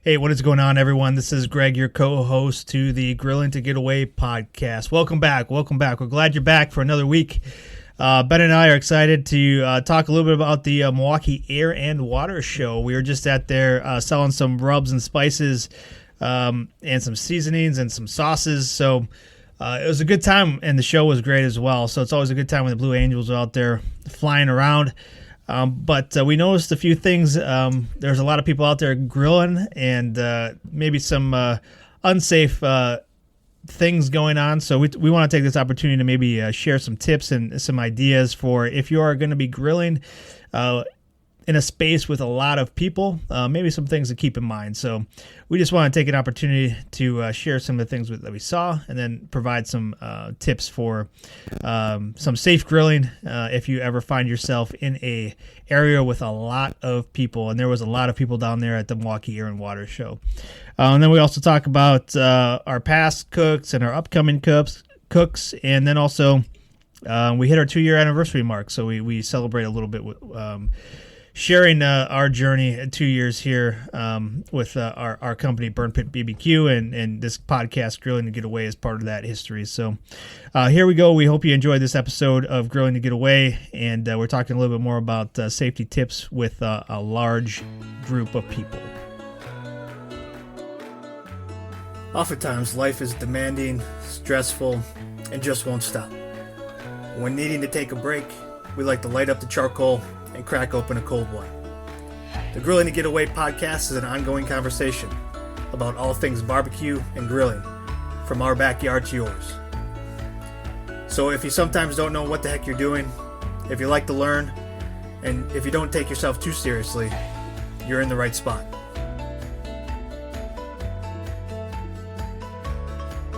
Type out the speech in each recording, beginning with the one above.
Hey, what is going on, everyone? This is Greg, your co-host to the Grilling to Get Away podcast. Welcome back. We're glad you're back for another week. Ben and I are excited to talk a little bit about the Milwaukee Air and Water Show. We were just out there selling some rubs and spices and some seasonings and some sauces. So it was a good time, and the show was great as well. So it's always a good time when the Blue Angels are out there flying around. But we noticed a few things. There's a lot of people out there grilling and maybe some unsafe things going on. So we want to take this opportunity to maybe share some tips and some ideas for if you are going to be grilling in a space with a lot of people, maybe some things to keep in mind. So we just want to take an opportunity to share some of the things that we saw and then provide some tips for some safe grilling if you ever find yourself in a area with a lot of people. And there was a lot of people down there at the Milwaukee Air and Water Show. And then we also talk about our past cooks and our upcoming cooks. And then also we hit our 2-year anniversary mark. So we celebrate a little bit with sharing our journey at 2 years here with our company, Burn Pit BBQ, and this podcast, Grilling to Get Away, is part of that history. So here we go. We hope you enjoyed this episode of Grilling to Get Away, and we're talking a little bit more about safety tips with a large group of people. Oftentimes, life is demanding, stressful, and just won't stop. When needing to take a break, we like to light up the charcoal and crack open a cold one. The Grilling to Get Away podcast is an ongoing conversation about all things barbecue and grilling, from our backyard to yours. So if you sometimes don't know what the heck you're doing, if you like to learn, and if you don't take yourself too seriously, you're in the right spot.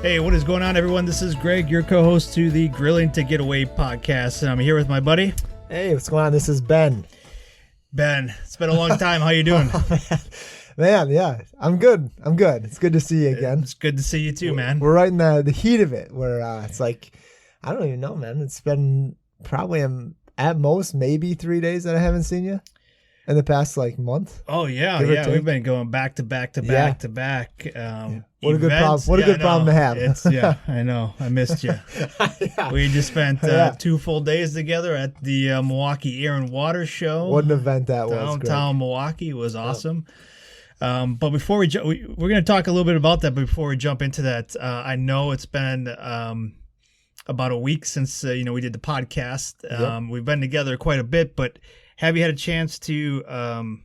Hey, what is going on, everyone? This is Greg, your co-host to the Grilling to Get Away podcast, and I'm here with my buddy. Hey, what's going on? This is Ben. Ben, it's been a long time. How you doing? Man, yeah, I'm good. It's good to see you again. It's good to see you too, man. We're right in the heat of it, where it's like, I don't even know, man. It's been probably at most maybe 3 days that I haven't seen you in the past month. Oh yeah. We've been going back to back to back to back. What a good problem! What a good problem to have. I know. I missed you. Yeah. We just spent 2 full days together at the Milwaukee Air and Water Show. What an event that was! Downtown Milwaukee. It was awesome. But before we're going to talk a little bit about that. But before we jump into that, I know it's been about a week since we did the podcast. We've been together quite a bit, but have you had a chance to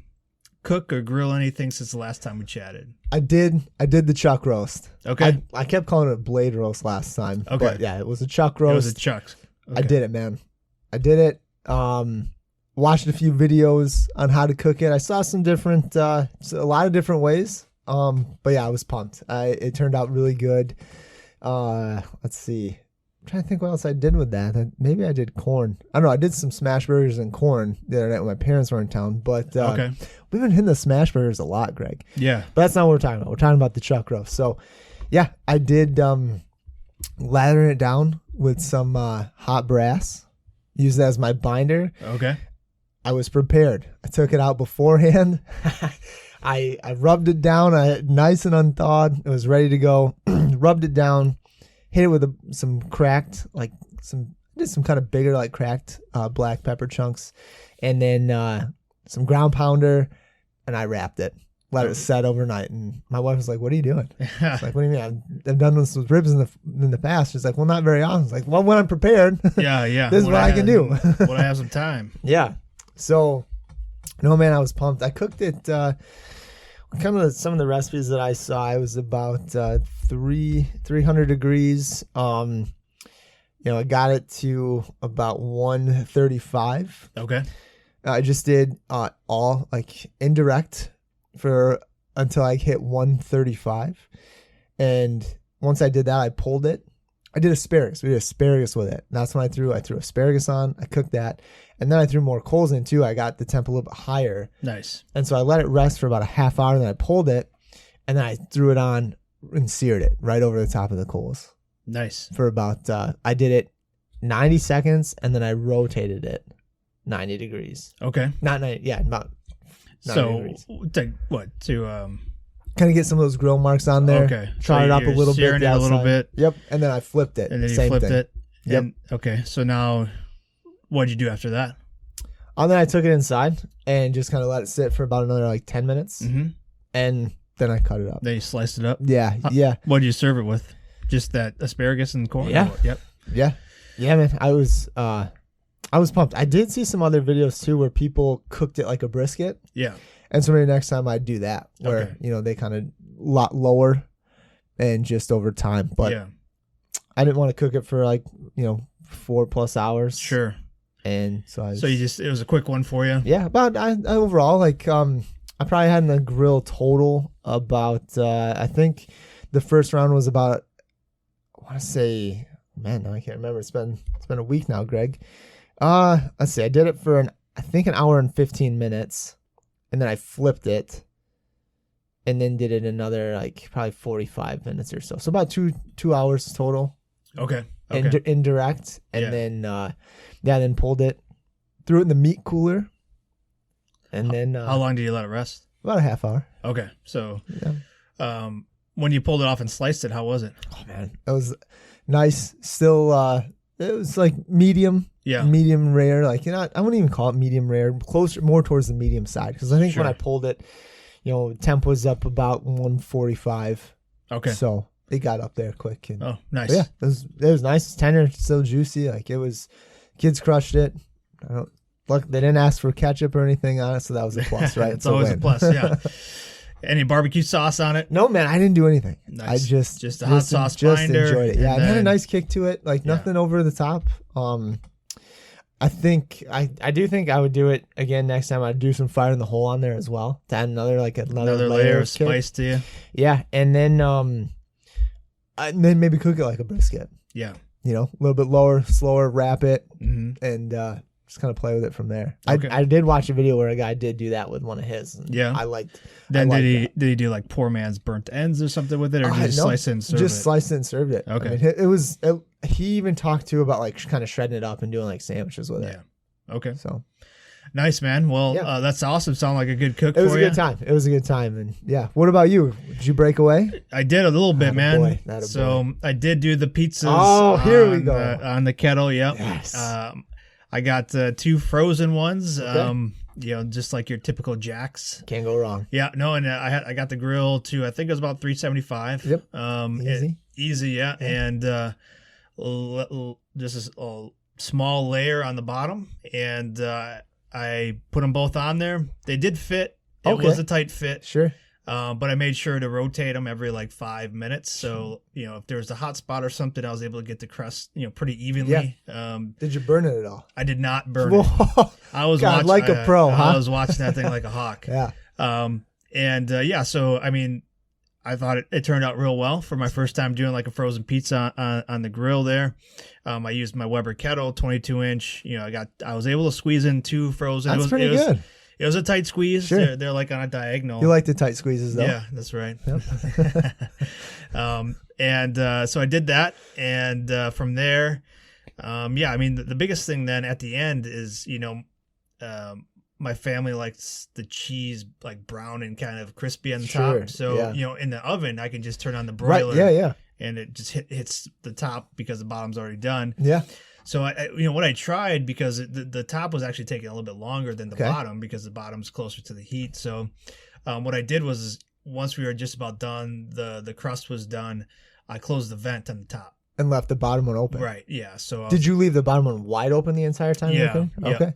cook or grill anything since the last time we chatted? I did the chuck roast. Okay. I kept calling it a blade roast last time. Okay. But yeah, it was a chuck roast. It was a chuck. Okay. I did it, man. I did it. Watched a few videos on how to cook it. I saw some different, a lot of different ways. But yeah, I was pumped. It turned out really good. Let's see. I'm trying to think what else I did with that. Maybe I did corn. I don't know. I did some smash burgers and corn the other night when my parents were in town. But we've been hitting the smash burgers a lot, Greg. Yeah. But that's not what we're talking about. We're talking about the chuck roast. So yeah, I did lather it down with some hot brass. Used it as my binder. Okay. I was prepared. I took it out beforehand. I rubbed it down. Nice and unthawed. It was ready to go. Rubbed it down. Hit it with some cracked, some kind of bigger, cracked black pepper chunks, and then some ground pounder, and I wrapped it. Let it set overnight. And my wife was like, "What are you doing?" I was like, "What do you mean? I've done this with ribs in the past." She's like, "Well, not very often." I was like, "Well, when I'm prepared, yeah, this is what I can do when I have some time." Yeah. So, no, man, I was pumped. I cooked it. Some of the recipes that I saw, it was about 300 degrees. I got it to about 135. Okay. I just did all indirect until I hit 135, and once I did that, I pulled it. I did asparagus. We did asparagus with it. That's when I threw asparagus on. I cooked that. And then I threw more coals in too. I got the temp a little bit higher. Nice. And so I let it rest for about a half hour. And then I pulled it. And then I threw it on and seared it right over the top of the coals. Nice. For about, I did it 90 seconds. And then I rotated it 90 degrees. Okay. Not 90, yeah, about 90 degrees. To kind of get some of those grill marks on there. Okay. Char it up a little bit. Searing it a little bit. Yep. And then I flipped it. And then you Same flipped thing. it. Yep. And, okay. So now, what did you do after that? And then I took it inside and just kind of let it sit for about another like 10 minutes. Mm-hmm. And then I cut it up. Then you sliced it up? Yeah. Yeah. What did you serve it with? Just that asparagus and corn? Yeah. Yep. Yeah. Yeah, man. I was pumped. I did see some other videos too where people cooked it like a brisket. Yeah. And so maybe next time I'd do that where, Okay. you know, they kind of lot lower and just over time. But yeah. I didn't want to cook it for like, you know, 4+ hours. Sure. And so So it was a quick one for you? Yeah, about I overall, like, I probably had in the grill total about, I think the first round was about, I want to say, man, no, I can't remember. It's been a week now, Greg. Let's see. I did it for I think an hour and 15 minutes, and then I flipped it, and then did it another like probably 45 minutes or so. So about two hours total. Okay. Indirect, and then pulled it, threw it in the meat cooler, and then how long did you let it rest? About a half hour. Okay. So, Yeah. when you pulled it off and sliced it, how was it? Oh man, it was nice. Still, it was like medium. Yeah. Medium rare. Like, you know, I wouldn't even call it medium rare. Closer, more towards the medium side. Because I think Sure. when I pulled it, you know, temp was up about 145. Okay. So it got up there quick. And, Oh, nice. but yeah, it was nice. It's tender, still juicy. Like, it was. Kids crushed it. Look, they didn't ask for ketchup or anything on it, so that was a plus, right? It's always a plus. Yeah. Any barbecue sauce on it? No, man, I didn't do anything. Nice. I just a hot sauce binder, enjoyed it. Yeah, and it had a then- nice kick to it. Like, nothing over the top. I think I do think I would do it again next time. I'd do some fire in the hole on there as well to add another layer of kick. spice to you. Yeah, and then maybe cook it like a brisket. Yeah. You know, a little bit lower, slower, wrap it, Mm-hmm. and just kind of play with it from there. Okay. I did watch a video where a guy did do that with one of his. And Yeah. I liked. Then I did he do like poor man's burnt ends or something with it, or did he just No, slice it and serve just it? sliced it and served it. Okay. I mean, it was. He even talked to about like kind of shredding it up and doing like sandwiches with it. Yeah. Okay. So Nice, man. Well, Yeah. That's awesome. Sound like a good cook it was for a you. good time. It was a good time. And yeah, what about you? Did you break away? I did a little bit, man. Attaboy, attaboy. So I did do the pizzas. Oh, here we go. On the kettle. Yep. Yes. I got 2 frozen ones. Okay. You know, just like your typical Jacks. Can't go wrong. Yeah. No, and I got the grill to, I think it was about 375. Yep. Easy. Easy. Yeah. And just a small layer on the bottom, and I put them both on there. They did fit. It Okay. was a tight fit. Sure. But I made sure to rotate them every like 5 minutes. So, you know, if there was a hot spot or something, I was able to get the crust, you know, pretty evenly. Did you burn it at all? I did not burn it. Whoa. I was God, watching, like a pro, huh? I was watching that thing like a hawk. Yeah. So, I mean, I thought it turned out real well for my first time doing like a frozen pizza on the grill there. I used my Weber kettle, 22-inch. You know, I was able to squeeze in 2 frozen. That's pretty good. It was a tight squeeze. Sure. They're like on a diagonal. You like the tight squeezes though. Yeah, that's right. Yep. So I did that, and from there, I mean, the biggest thing then at the end is, you know, my family likes the cheese like brown and kind of crispy on the Sure, top. So, yeah. you know, in the oven, I can just turn on the Right. broiler. Yeah. And it just hits the top because the bottom's already done. Yeah. So what I tried, because the top was actually taking a little bit longer than the Okay. bottom because the bottom's closer to the heat. So what I did was, once we were just about done, the crust was done, I closed the vent on the top. And left the bottom one open. Right. Yeah. So Did you leave the bottom one wide open the entire time? Yeah, Open? yeah. Okay.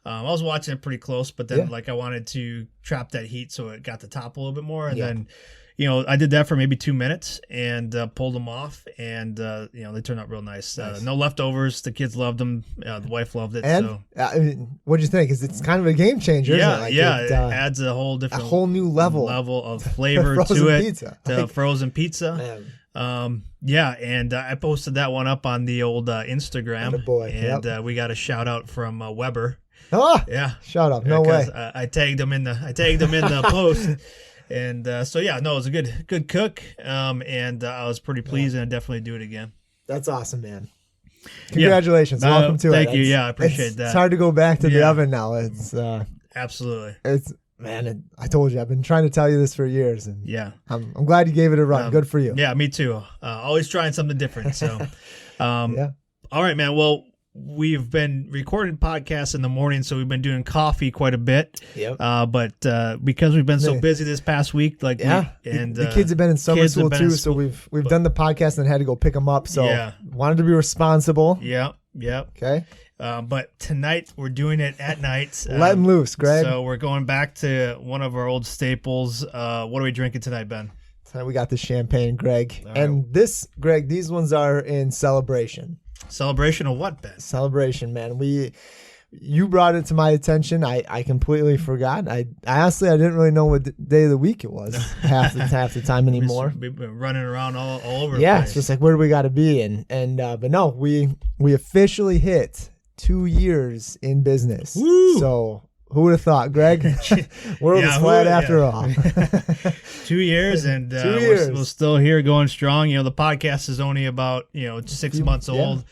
I was watching it pretty close, but then Yeah. like I wanted to trap that heat so it got the top a little bit more, and Yeah. then, you know, I did that for maybe 2 minutes and pulled them off, and you know, they turned out real nice. Nice. No leftovers. The kids loved them. The wife loved it. And So I mean, what'd you think? Because it's kind of a game changer. yeah, isn't it? Like yeah, it, it adds a whole a different whole new level of flavor frozen to it. pizza. To Like, frozen pizza. man, Yeah, and I posted that one up on the old Instagram. Attaboy, And yep. we got a shout out from Weber. Ah, Yeah. shut up! No way. Because, I tagged him in the post, and so yeah, no, it was a good cook, and I was pretty pleased, and I definitely do it again. That's awesome, man. Congratulations! Welcome to it. Thank you. Yeah, I appreciate that. It's hard to go back to the Yeah. oven now. It's Absolutely. it's Man, I told you, I've been trying to tell you this for years, and Yeah. I'm glad you gave it a run. Good for you. Yeah, me too. Always trying something different. So, Yeah. All right, man. Well, we've been recording podcasts in the morning, so we've been doing coffee quite a bit. Yep. But because we've been so busy this past week, the kids have been in summer school too, so we've done the podcast and had to go pick them up. So wanted to be responsible. Yeah. Okay. But tonight we're doing it at night. Let them loose, Greg. So we're going back to one of our old staples. What are we drinking tonight, Ben? Tonight we got the champagne, Greg. All and right. this, Greg, these ones are in celebration. Celebration of what, Ben? Celebration, man. You brought it to my attention. I completely forgot. I honestly didn't really know what day of the week it was half the time anymore. We've been running around all over the Yeah, place. it's just like, where do we got to be? But no, we officially hit 2 years in business. Woo! So who would have thought, Greg? World is flat after all. 2 years, and 2 years. We're still here going strong. The podcast is only about 6 months old.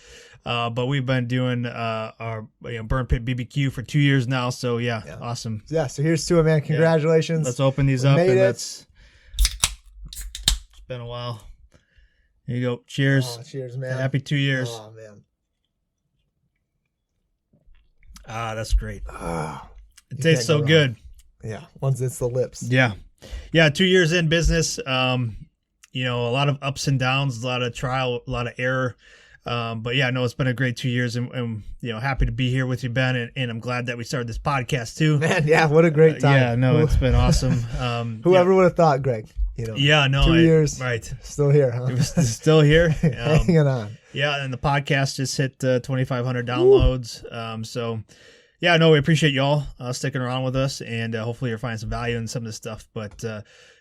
But we've been doing our Burn Pit BBQ for 2 years now. So awesome. Yeah, so here's to it, man. Congratulations. Let's open these up. Made And it. it's been a while. Here you go. Cheers. Oh, cheers, man. Happy 2 years. Oh, man. That's great. Oh, It tastes so good. yeah, once it's the lips. Yeah. 2 years in business. A lot of ups and downs, a lot of trial, a lot of error. But it's been a great 2 years, and happy to be here with you, Ben, and I'm glad that we started this podcast too. Man, yeah, what a great time. It's been awesome. Whoever would have thought, Greg? 2 years, right? Still here, huh? It was still here, hanging on. Yeah, and the podcast just hit 2,500 downloads. We appreciate y'all sticking around with us, and hopefully you're finding some value in some of this stuff. But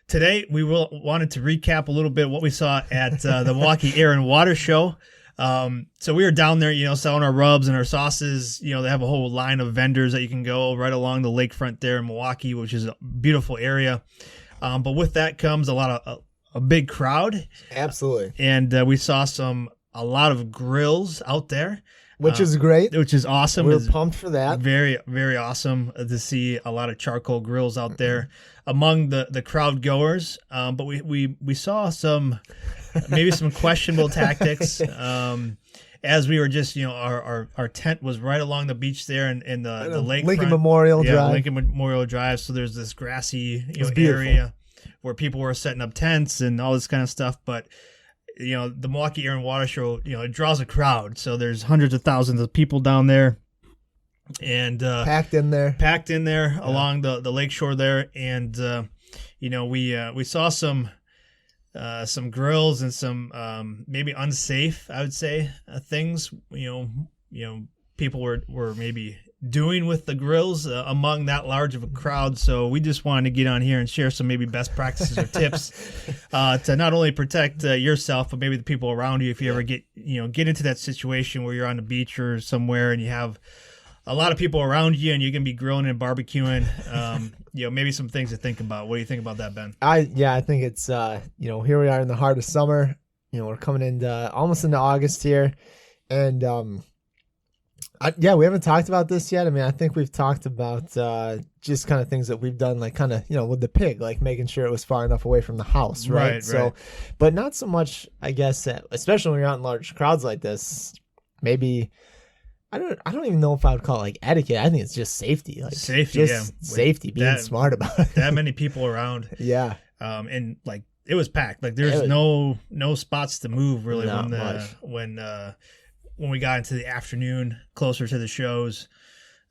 today we wanted to recap a little bit what we saw at the Milwaukee Air and Water Show. So we were down there, selling our rubs and our sauces. They have a whole line of vendors that you can go right along the lakefront there in Milwaukee, which is a beautiful area. But with that comes a big crowd. Absolutely. And we saw a lot of grills out there. Which is great. Which is awesome. We're pumped for that. Very, very awesome to see a lot of charcoal grills out there among the crowd goers. But we saw maybe some questionable tactics. As we were just, our tent was right along the beach there in the lake. Lincoln Memorial Drive. Lincoln Memorial Drive. So there's this grassy beautiful area where people were setting up tents and all this kind of stuff. But the Milwaukee Air and Water Show, it draws a crowd. So there's hundreds of thousands of people down there, and packed in there along the lakeshore there. And we saw some grills and some maybe unsafe, I would say, things. People were maybe doing with the grills among that large of a crowd. So we just wanted to get on here and share some maybe best practices or tips to not only protect yourself, but maybe the people around you if you ever get into that situation where you're on the beach or somewhere and you have a lot of people around you and you can be grilling and barbecuing. Maybe some things to think about. What do you think about that, Ben? I think it's here we are in the heart of summer. We're coming into almost into August here, and we haven't talked about this yet. I mean, I think we've talked about just kind of things that we've done, like kind of, with the pig, like making sure it was far enough away from the house, right? So, but not so much, I guess, especially when you're out in large crowds like this, maybe, I don't even know if I would call it like etiquette. I think it's just safety. Like safety, being smart about it. That many people around. Yeah. And like, it was packed. Like there's no spots to move really when we got into the afternoon, closer to the shows,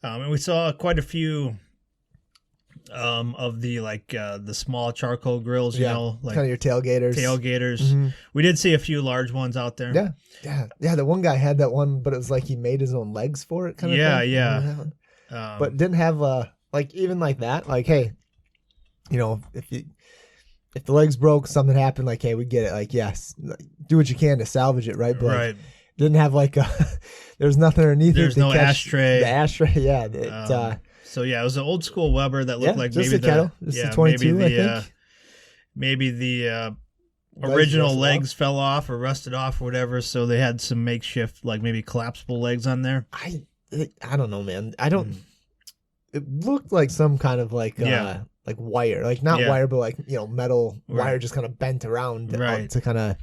and we saw quite a few of the small charcoal grills, like kind of your tailgaters. Mm-hmm. We did see a few large ones out there. Yeah. The one guy had that one, but it was like he made his own legs for it, kind of thing. Yeah. But didn't have even like that. Like, hey, if the legs broke, something happened. Like, hey, we get it. Like, yes, do what you can to salvage it, right? But right. Didn't have there's nothing underneath. There's no ashtray. The ashtray, yeah. So it was an old school Weber that looked like just maybe a kettle, just a 22, maybe I think. Maybe the original legs fell off or rusted off or whatever, so they had some makeshift, like maybe collapsible legs on there. I don't know, man. I don't. it looked like some kind of like wire, like not wire, but like, metal wire just kind of bent around to kind of.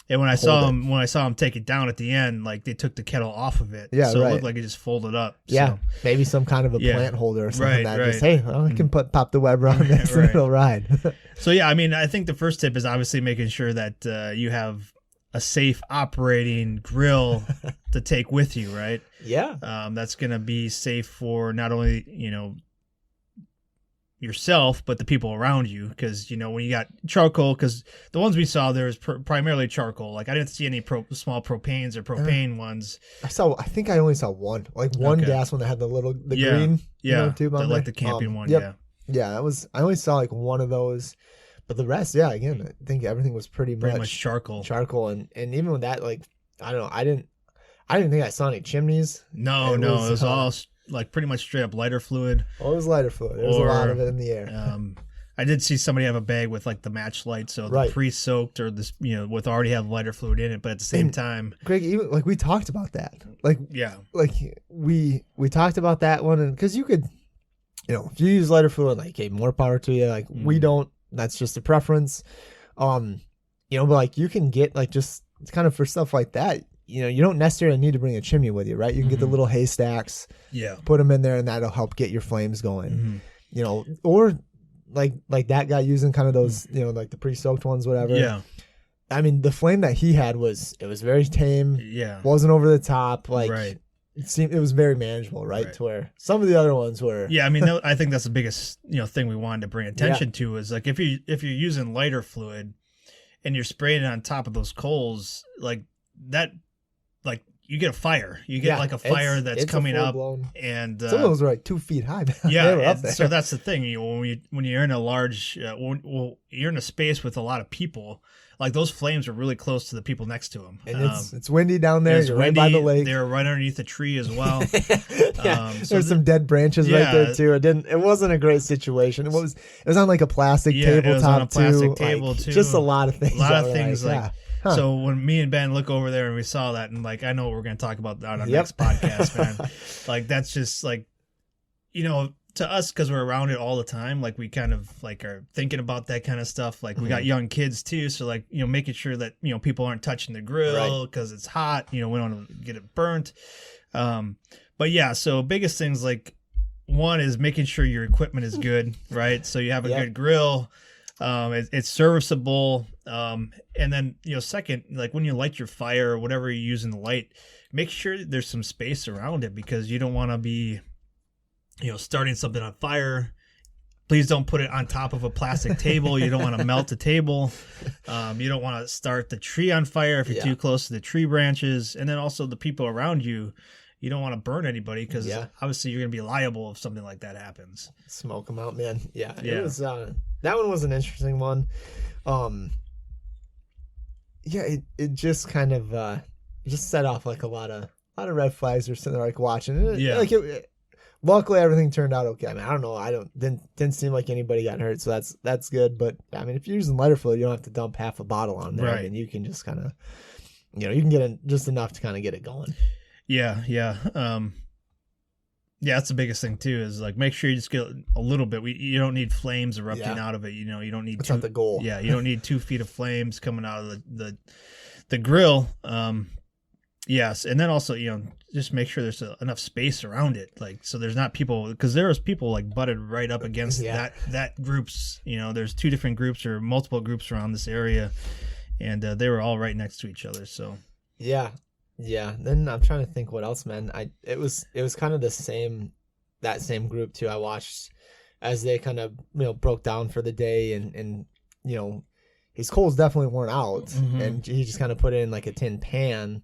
And when I saw him take it down at the end, like they took the kettle off of it. Yeah, so it looked like it just folded up. Yeah, so. maybe some kind of a plant holder or something just, hey, I can pop the web around this and it'll ride. So yeah, I mean, I think the first tip is obviously making sure that you have a safe operating grill to take with you, right? Yeah. That's going to be safe for not only, yourself, but the people around you. Because, when you got charcoal, because the ones we saw there was primarily charcoal. Like I didn't see any small propanes or propane ones. I think I only saw one, like one gas one that had the green tube on there. Like the camping one. Yep. Yeah. I only saw like one of those. But the rest, again, I think everything was pretty much charcoal. And even with that, like, I don't know, I didn't think I saw any chimneys. No, it was all like pretty much straight up lighter fluid. Oh, it was lighter fluid. There was a lot of it in the air. I did see somebody have a bag with like the match light, so the pre-soaked or this, with already have lighter fluid in it. But at the same time, Greg, even like we talked about that, like we talked about that one, and because you could, if you use lighter fluid, like, hey, more power to you. Like we don't. That's just a preference. But like you can get like just kind of for stuff like that, you don't necessarily need to bring a chimney with you, right? You can get the little haystacks, put them in there, and that'll help get your flames going. Or like that guy using kind of those, like the pre-soaked ones, whatever. Yeah. I mean, the flame that he had was very tame. Yeah. Wasn't over the top. Like, right. It was very manageable, right? To where some of the other ones were. Yeah, I mean, I think that's the biggest thing we wanted to bring attention to is like if you're using lighter fluid and you're spraying it on top of those coals, like that, like you get a fire. You get like a fire that's coming up, and some of those are like 2 feet high. Yeah, they were up there. So that's the thing. When you're in a large, you're in a space with a lot of people. Like those flames are really close to the people next to them, and it's windy down there. You're right by the lake. They're right underneath a tree as well. There's some dead branches right there too. It wasn't a great situation. It was on like a plastic tabletop. It was on a plastic table too. Just a lot of things. So when me and Ben look over there and we saw that, and like I know what we're going to talk about on our next podcast, man. Like that's just like, to us, because we're around it all the time, like we kind of like are thinking about that kind of stuff. Like we got young kids too, so like making sure that people aren't touching the grill because it's hot. We don't want to get it burnt. But yeah, so biggest things like one is making sure your equipment is good, right? So you have a good grill. It's serviceable. And then second, like when you light your fire or whatever you're using to light, make sure there's some space around it because you don't want to be starting something on fire. Please don't put it on top of a plastic table. You don't want to melt the table. You don't want to start the tree on fire if you're too close to the tree branches. And then also the people around you, you don't want to burn anybody because obviously you're going to be liable if something like that happens. Smoke them out, man. Yeah. It was, that one was an interesting one. It just kind of just set off like a lot of red flags. We're sitting there like watching. Luckily, everything turned out okay. I mean, I don't know. Didn't seem like anybody got hurt, so that's good. But I mean, if you're using lighter fluid, you don't have to dump half a bottle on there, and you can just kind of, you can get in just enough to kind of get it going. Yeah. That's the biggest thing too. Is like make sure you just get a little bit. You don't need flames erupting out of it. You don't need. That's not the goal. Yeah, you don't need 2 feet of flames coming out of the grill. Yes, and then also just make sure there's enough space around it, like so there's not people, because there was people like butted right up against that groups. There's 2 different groups or multiple groups around this area, and they were all right next to each other. So yeah. Then I'm trying to think what else, man. It was kind of that same group too. I watched as they kind of broke down for the day, and his coals definitely weren't out, and he just kind of put it in like a tin pan.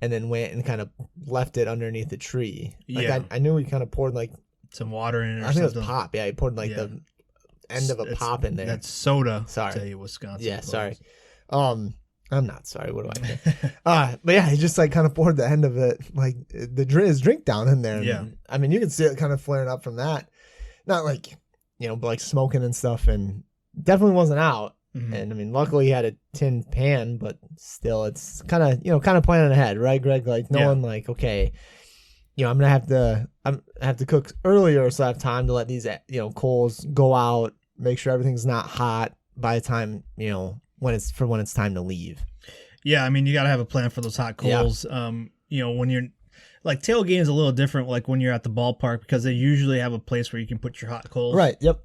And then went and kind of left it underneath the tree. Like I knew he kind of poured like some water in it. I think it was pop. Yeah, he poured like the end of a pop in there. That's soda. Sorry, I'll tell you, Wisconsin. Yeah, sorry. I'm not sorry. What do I say? But yeah, he just like kind of poured the end of it, like his drink down in there. Yeah. And, I mean, you can see it kind of flaring up from that. Not like but like smoking and stuff, and definitely wasn't out. Mm-hmm. And I mean, luckily he had a tin pan, but still, it's kind of planning ahead, right, Greg? Like knowing, like, okay, I'm gonna have to cook earlier, so I have time to let these coals go out, make sure everything's not hot by the time when it's time to leave. Yeah, I mean, you got to have a plan for those hot coals. Yeah. When you're like tailgating is a little different, like when you're at the ballpark, because they usually have a place where you can put your hot coals. Right. Yep.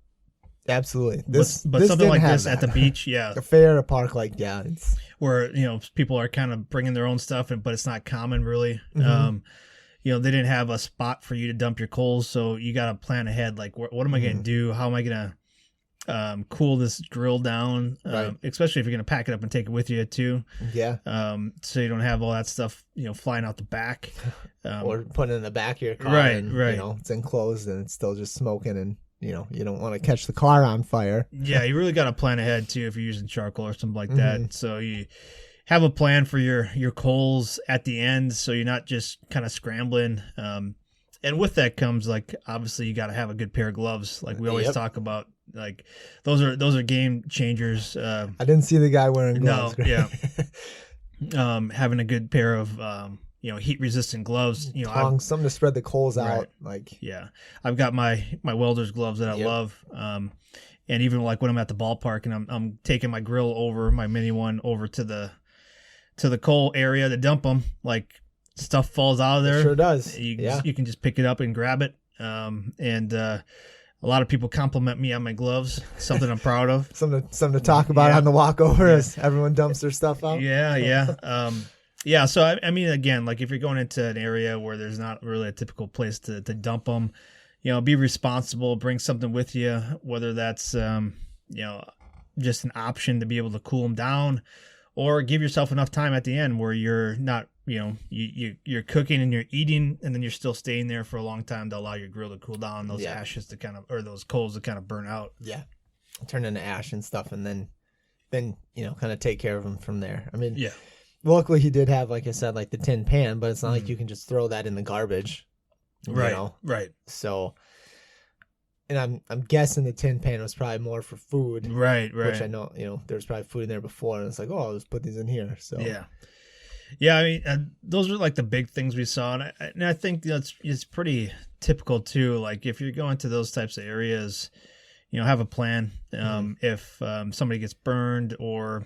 Absolutely. But something like this at the beach, yeah, a fair, a park, like it's where people are kind of bringing their own stuff, but it's not common really. Mm-hmm. They didn't have a spot for you to dump your coals, so you got to plan ahead. Like, what am I going to do? How am I going to cool this grill down, right. Especially if you're going to pack it up and take it with you too. Yeah. So you don't have all that stuff, flying out the back. Or putting it in the back of your car. Right, and, right. It's enclosed and it's still just smoking and, you don't want to catch the car on fire. Yeah, you really got to plan ahead too if you're using charcoal or something like that. So you have a plan for your coals at the end, so you're not just kind of scrambling. And with that comes, like, obviously you got to have a good pair of gloves, like we always talk about. Like those are game changers. I didn't see the guy wearing gloves. No, yeah. Having a good pair of heat resistant gloves. Tongs, something to spread the coals out. Like I've got my welder's gloves that I love. And even like when I'm at the ballpark and I'm taking my grill over, my mini one over to the coal area to dump them, like stuff falls out of there. It sure does. You can just pick it up and grab it. A lot of people compliment me on my gloves, something I'm proud of. Something to talk about on the walk over as everyone dumps their stuff out. Yeah. So, I mean, again, like if you're going into an area where there's not really a typical place to dump them, be responsible, bring something with you, whether that's, just an option to be able to cool them down, or give yourself enough time at the end where you're not, you're cooking and you're eating, and then you're still staying there for a long time to allow your grill to cool down, those ashes to or those coals to kind of burn out. Yeah. Turn into ash and stuff, and then kind of take care of them from there. I mean, luckily he did have, like I said, like the tin pan, but it's not like you can just throw that in the garbage. Right. So, and I'm guessing the tin pan was probably more for food. Right. Which I know, there's probably food in there before, and it's like, oh, I'll just put these in here. So yeah. I mean, those are like the big things we saw, and I think it's pretty typical too. Like if you're going to those types of areas, have a plan. If somebody gets burned or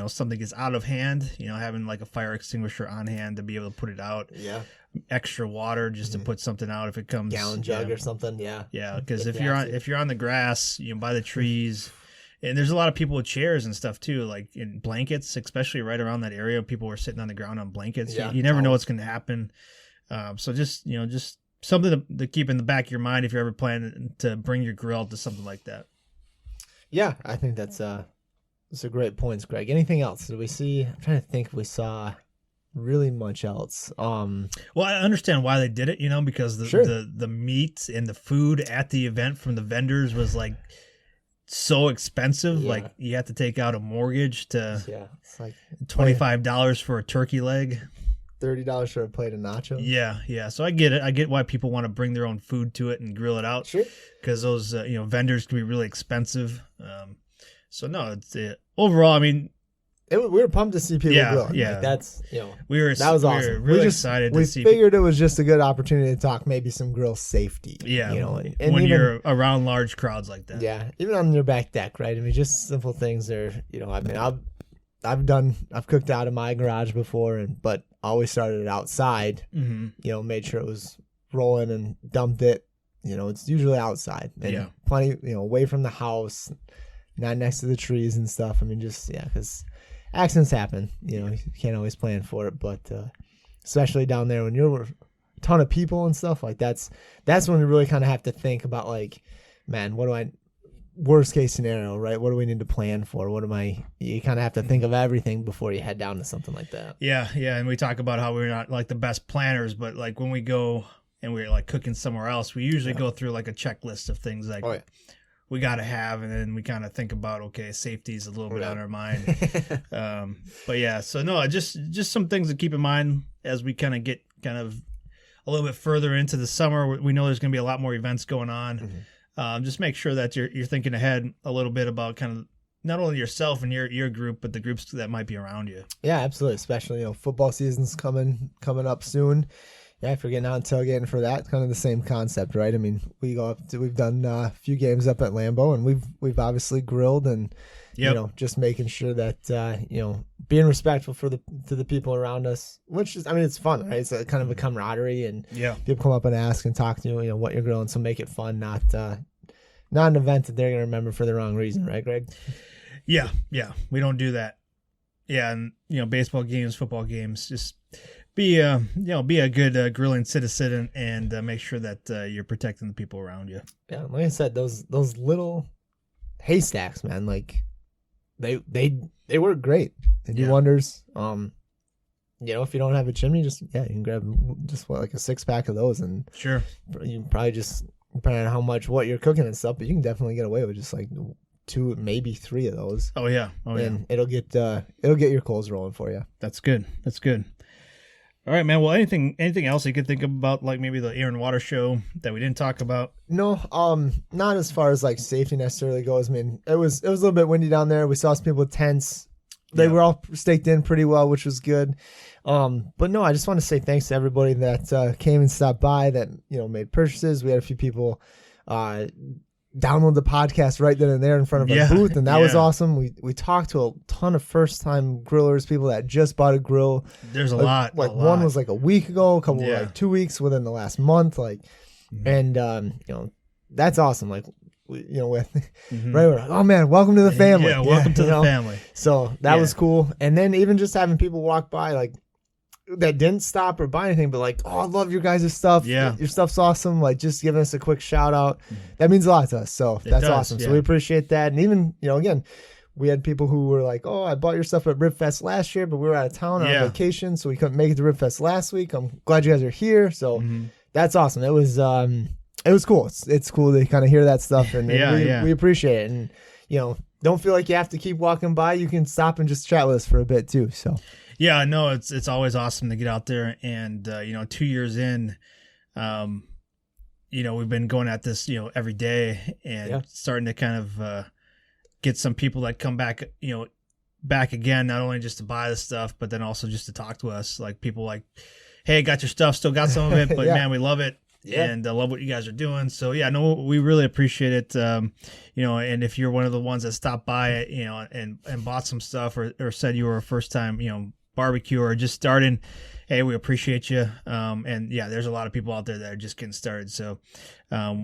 something gets out of hand, having like a fire extinguisher on hand to be able to put it out. Yeah. Extra water just to put something out if it comes. Gallon jug or something. Yeah. Yeah, because if you're on the grass, by the trees, and there's a lot of people with chairs and stuff too, like in blankets, especially right around that area. People were sitting on the ground on blankets. Yeah. You never know what's going to happen. So just something to keep in the back of your mind if you're ever planning to bring your grill to something like that. Yeah, I think that's a great points, Greg. Anything else? Did we see? I'm trying to think if we saw really much else. Well, I understand why they did it, because the meat and the food at the event from the vendors was like so expensive. Yeah. Like you have to take out a mortgage to it's like $25 for a turkey leg, $30 for a plate of nachos. Yeah. So I get it. I get why people want to bring their own food to it and grill it out. Sure. Because those vendors can be really expensive. So no, it's overall. I mean, we were pumped to see people grilling. Yeah, like that's that was awesome. We were really excited to see. We figured it was just a good opportunity to talk maybe some grill safety. Yeah, and when you're around large crowds like that. Yeah, even on your back deck, right? I mean, just simple things are. I mean, I've cooked out of my garage before, but always started it outside. Mm-hmm. Made sure it was rolling and dumped it. It's usually outside and plenty. Away from the house, not next to the trees and stuff. I mean, just because accidents happen. You can't always plan for it, but especially down there when you're a ton of people and stuff like that's when we really kind of have to think about like, man, worst case scenario, right? What do we need to plan for? You kind of have to think of everything before you head down to something like that. Yeah. And we talk about how we're not like the best planners, but like when we go and we're like cooking somewhere else, we usually go through like a checklist of things like we got to have, and then we kind of think about, okay, safety is a little bit on our mind. But yeah, so no, just some things to keep in mind as we kind of get a little bit further into the summer. We know there's going to be a lot more events going on. Just make sure that you're thinking ahead a little bit about kind of not only yourself and your group, but the groups that might be around you. Yeah, absolutely. Especially, football season's coming up soon. Yeah, if you're getting out and tailgating for that, kind of the same concept, right? I mean, we've done a few games up at Lambeau, and we've obviously grilled and just making sure that being respectful to the people around us, which is, I mean, it's fun, right? It's a kind of a camaraderie, and people come up and ask and talk to you, what you're grilling, so make it fun, not an event that they're gonna remember for the wrong reason, right, Greg? Yeah, we don't do that. Yeah, and baseball games, football games, just be a good grilling citizen and make sure that you're protecting the people around you. Yeah, like I said, those little haystacks, man, like they work great. They do wonders. If you don't have a chimney, you can grab like a 6-pack of those, and sure, you probably just, depending on what you're cooking and stuff, but you can definitely get away with just like 2, maybe 3 of those. Oh yeah. And it'll get your coals rolling for you. That's good. All right, man. Well, anything else you could think about, like maybe the Air and Water Show that we didn't talk about? No, not as far as like safety necessarily goes. I mean, it was a little bit windy down there. We saw some people with tents. They were all staked in pretty well, which was good. But no, I just want to say thanks to everybody that came and stopped by, that made purchases. We had a few people download the podcast right then and there in front of our booth, and that was awesome. We talked to a ton of first time grillers, people that just bought a grill. There's a lot. One was like a week ago, a couple were like 2 weeks within the last month, and that's awesome. Like we're like, oh man, welcome to the family. Yeah, welcome to the family. So that was cool. And then even just having people walk by, like, that didn't stop or buy anything, but like, oh, I love your guys' stuff. Yeah. Your stuff's awesome. Like, just giving us a quick shout out. That means a lot to us. So that's awesome. So we appreciate that. And even, again, we had people who were like, oh, I bought your stuff at Ribfest last year, but we were out of town on vacation, so we couldn't make it to Ribfest last week. I'm glad you guys are here. So that's awesome. It was cool. It's cool to kind of hear that stuff, and we appreciate it. And, don't feel like you have to keep walking by. You can stop and just chat with us for a bit too. So. Yeah, no, it's always awesome to get out there, and 2 years in, we've been going at this every day, and starting to kind of get some people that come back back again, not only just to buy the stuff, but then also just to talk to us. Like people like, hey, got your stuff, still got some of it, but man, we love it. And I love what you guys are doing. So we really appreciate it. And if you're one of the ones that stopped by, and bought some stuff, or said you were a first time, barbecue or just starting, hey, we appreciate you. And there's a lot of people out there that are just getting started. So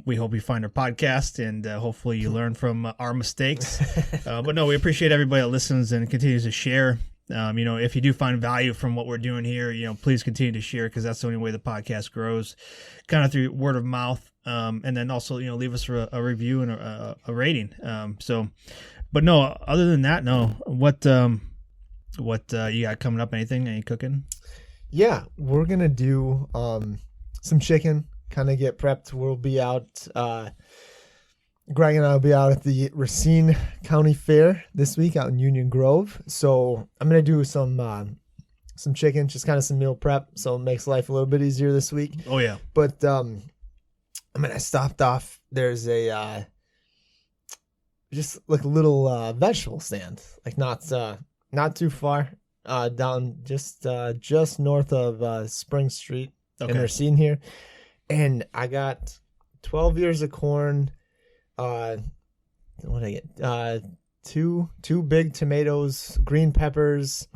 we hope you find our podcast, and hopefully you learn from our mistakes. But no, we appreciate everybody that listens and continues to share. If you do find value from what we're doing here, please continue to share, because that's the only way the podcast grows, kind of through word of mouth. And then also, leave us a review and a rating. But no, other than that, no. What you got coming up? Anything? Any cooking? Yeah, we're gonna do some chicken. Kind of get prepped. We'll be out. Greg and I will be out at the Racine County Fair this week out in Union Grove. So I'm gonna do some chicken, just kind of some meal prep, so it makes life a little bit easier this week. Oh yeah. But I stopped off. There's a just like a little vegetable stand, like not too far down, just north of Spring Street in Racine here, and I got 12 ears of corn. What did I get? Two big tomatoes, green peppers,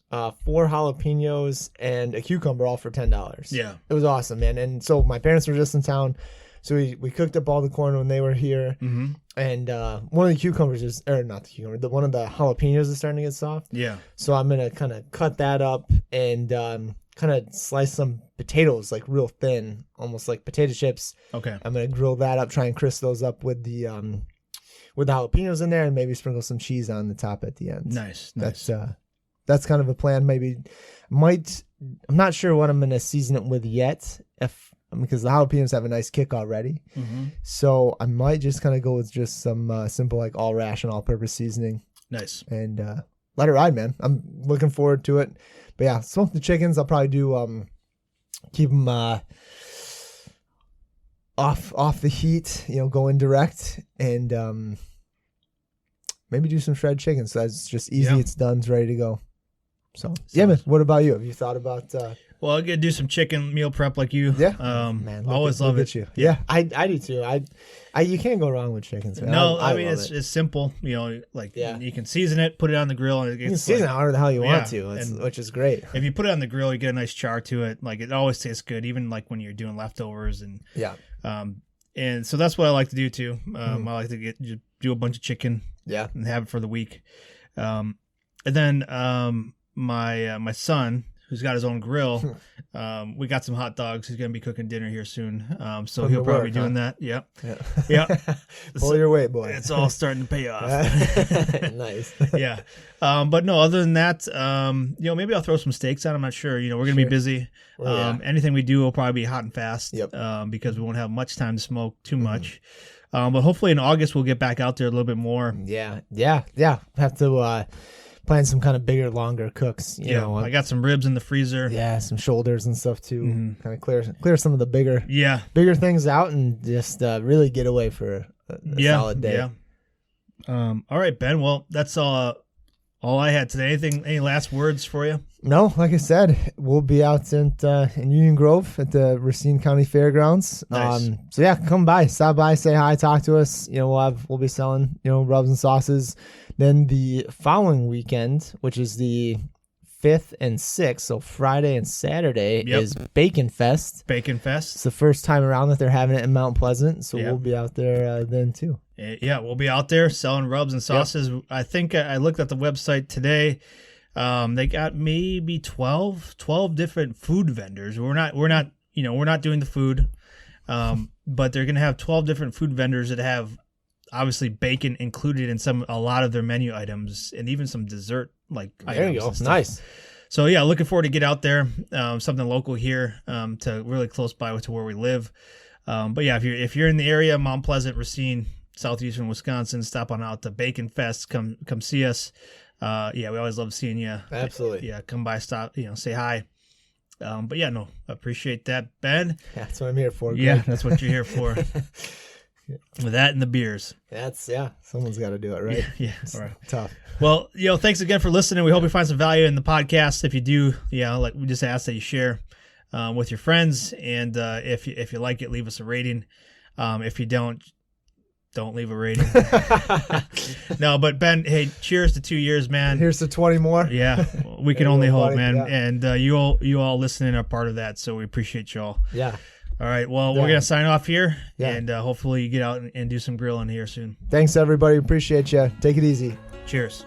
4 jalapenos, and a cucumber, all for $10. Yeah, it was awesome, man. And so my parents were just in town, so we cooked up all the corn when they were here. And one of the cucumbers one of the jalapenos is starting to get soft. Yeah. So I'm gonna kind of cut that up and kind of slice some potatoes like real thin, almost like potato chips. Okay. I'm gonna grill that up, try and crisp those up with the jalapenos in there, and maybe sprinkle some cheese on the top at the end. Nice. That's kind of a plan. I'm not sure what I'm gonna season it with yet, because the jalapenos have a nice kick already. So I might just kind of go with just some simple like all ration, all purpose seasoning. Nice. And let it ride, man. I'm looking forward to it. But yeah, smoke the chickens. I'll probably do keep them off the heat, going direct, and maybe do some shredded chicken. So that's just easy. It's done. It's ready to go. So yeah, man. What about you? Have you thought about? Well, I'll get to do some chicken meal prep like you. Yeah. Man, always love it. You. Yeah, I do too. I you can't go wrong with chicken. So no, I mean it's simple. You know, like you can season it, put it on the grill, and you can season it however the hell you want to, which is great. If you put it on the grill, you get a nice char to it. Like it always tastes good, even like when you're doing leftovers and and so that's what I like to do too. I like to do a bunch of chicken, and have it for the week. And then my son, who's got his own grill, we got some hot dogs. He's gonna be cooking dinner here soon, so he'll probably be doing that. Yeah. Pull your weight, boy. It's all starting to pay off. Nice. Yeah. But no, other than that, maybe I'll throw some steaks on. I'm not sure. We're gonna be busy. Anything we do will probably be hot and fast. Because we won't have much time to smoke too much. But hopefully in August we'll get back out there a little bit more. Yeah. Have to plan some kind of bigger, longer cooks. You know, I got some ribs in the freezer. Yeah, some shoulders and stuff too. Kind of clear some of the bigger things out and just really get away for a solid day. Yeah. All right, Ben. Well, that's all I had today. Any last words for you? No, like I said, we'll be out in Union Grove at the Racine County Fairgrounds. Nice. So come by, stop by, say hi, talk to us. We'll be selling rubs and sauces. Then the following weekend, which is the 5th and 6th, so Friday and Saturday, is Bacon Fest. Bacon Fest. It's the first time around that they're having it in Mount Pleasant, so we'll be out there then too. Yeah, we'll be out there selling rubs and sauces. I think I looked at the website today. They got maybe 12 different food vendors. We're not doing the food, but they're gonna have 12 different food vendors that have obviously bacon included in a lot of their menu items, and even some dessert items. There you go. Nice. So looking forward to get out there. Something local here, to really close by to where we live. But if you're in the area, Mount Pleasant, Racine, southeastern Wisconsin, stop on out to Bacon Fest. Come see us. We always love seeing you. Absolutely. Yeah, come by, stop, say hi. Appreciate that, Ben. Yeah, that's what I'm here for. Yeah, that's what you're here for. With that and the beers. Someone's got to do it, right? Yeah. All right. Tough. Well, thanks again for listening. We hope you find some value in the podcast. If you do, like we just asked that you share with your friends, and if you like it, leave us a rating. If you don't leave a rating. No, but Ben, hey, cheers to 2 years, man. Here's to 20 more. Yeah, we can only hope, man. Yeah. And you all listening are part of that, so we appreciate you all. Yeah. All right, well, we're going to sign off here, and hopefully you get out and do some grilling here soon. Thanks, everybody. Appreciate you. Take it easy. Cheers.